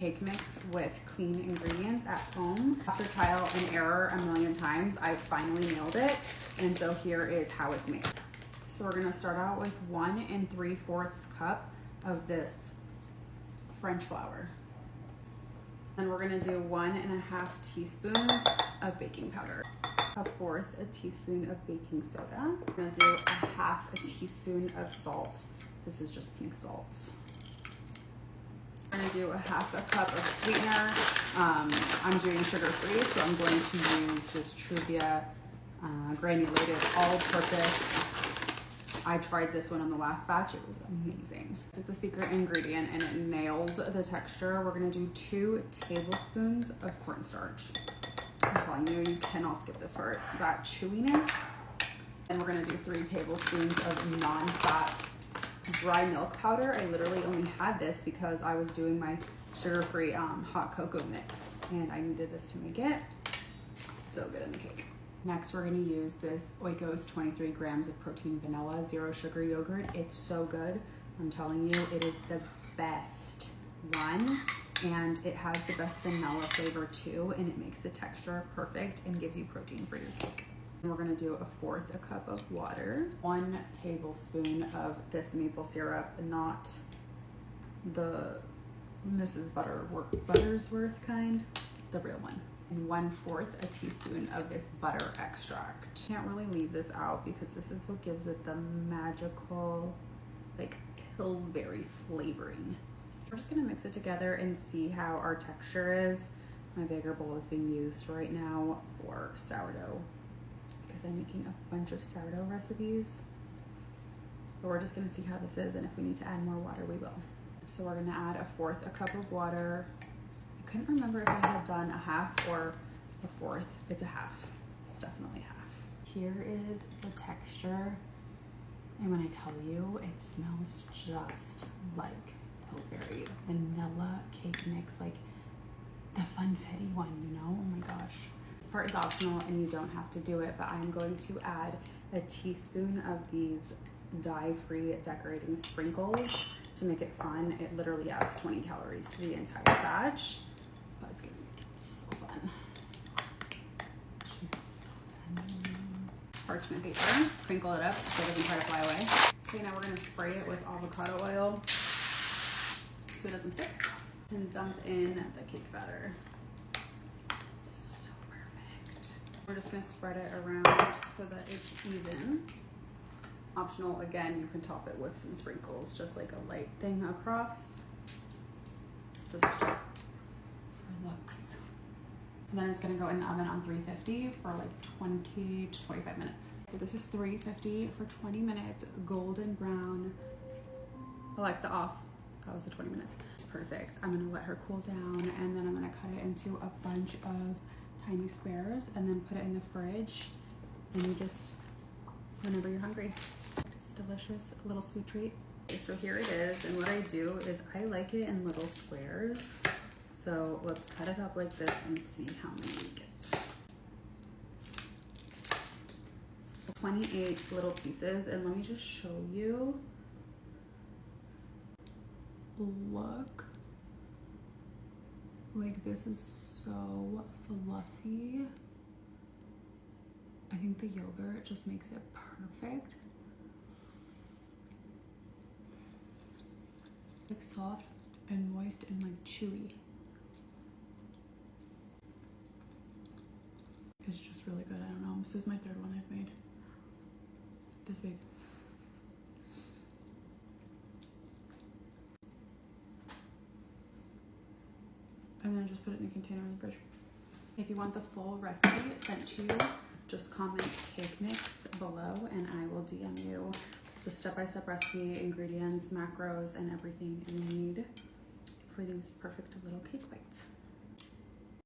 cake mix with clean ingredients at home. After trial and error a million times, I finally nailed it. And so here is how it's made. So we're gonna start out with 1 3/4 cup of this French flour. And we're gonna do 1.5 teaspoons of baking powder. 1/4 teaspoon of baking soda. We're gonna do 1/2 teaspoon of salt. This is just pink salt. I'm gonna do 1/2 cup of sweetener. I'm doing sugar-free, so I'm going to use this Truvia granulated all-purpose. I tried this one on the last batch, it was amazing. This is the secret ingredient and it nailed the texture. We're gonna do 2 tablespoons of cornstarch. I'm telling you, you cannot skip this part. That chewiness. And we're gonna do 3 tablespoons of non-fat dry milk powder. I literally only had this because I was doing my sugar-free hot cocoa mix and I needed this to make it so good in the cake. Next, we're gonna use this Oikos 23 grams of protein vanilla, 0 sugar yogurt. It's so good. I'm telling you, it is the best one. And it has the best vanilla flavor too, and it makes the texture perfect and gives you protein for your cake. And we're gonna do 1/4 cup of water, 1 tablespoon of this maple syrup, not the Mrs. Buttersworth kind, the real one. And 1/4 teaspoon of this butter extract. Can't really leave this out because this is what gives it the magical, like, Pillsbury flavoring. We're just gonna mix it together and see how our texture is. My bigger bowl is being used right now for sourdough because I'm making a bunch of sourdough recipes. But we're just gonna see how this is, and if we need to add more water, we will. So we're gonna add 1/4 cup of water. I couldn't remember if I had done 1/2 or 1/4. It's 1/2. It's definitely 1/2. Here is the texture. And when I tell you, it smells just like Pillsbury vanilla cake mix, like the funfetti one, you know? Oh my gosh. This part is optional and you don't have to do it, but I'm going to add a teaspoon of these dye-free decorating sprinkles to make it fun. It literally adds 20 calories to the entire batch, but it's gonna make it so fun. She's stunning. Parchment paper, sprinkle it up so it doesn't try to fly away. Okay, now we're gonna spray it with avocado oil so it doesn't stick, and dump in the cake batter. So perfect. We're just gonna spread it around so that it's even. Optional, again, you can top it with some sprinkles, just like a light thing across, just for looks. And then it's gonna go in the oven on 350 for like 20 to 25 minutes. So this is 350 for 20 minutes, golden brown. Alexa off. That was the 20 minutes. It's perfect. I'm gonna let her cool down and then I'm gonna cut it into a bunch of tiny squares and then put it in the fridge and you just, whenever you're hungry. It's delicious, a little sweet treat. Okay, so here it is, and what I do is I like it in little squares. So let's cut it up like this and see how many we get. 28 little pieces, and let me just show you. Look, like this is so fluffy. I think the yogurt just makes it perfect. Like soft and moist and like chewy. It's just really good. I don't know. This is my 3rd one I've made this week. And then just put it in a container in the fridge. If you want the full recipe sent to you, just comment cake mix below and I will DM you the step-by-step recipe, ingredients, macros, and everything you need for these perfect little cake bites.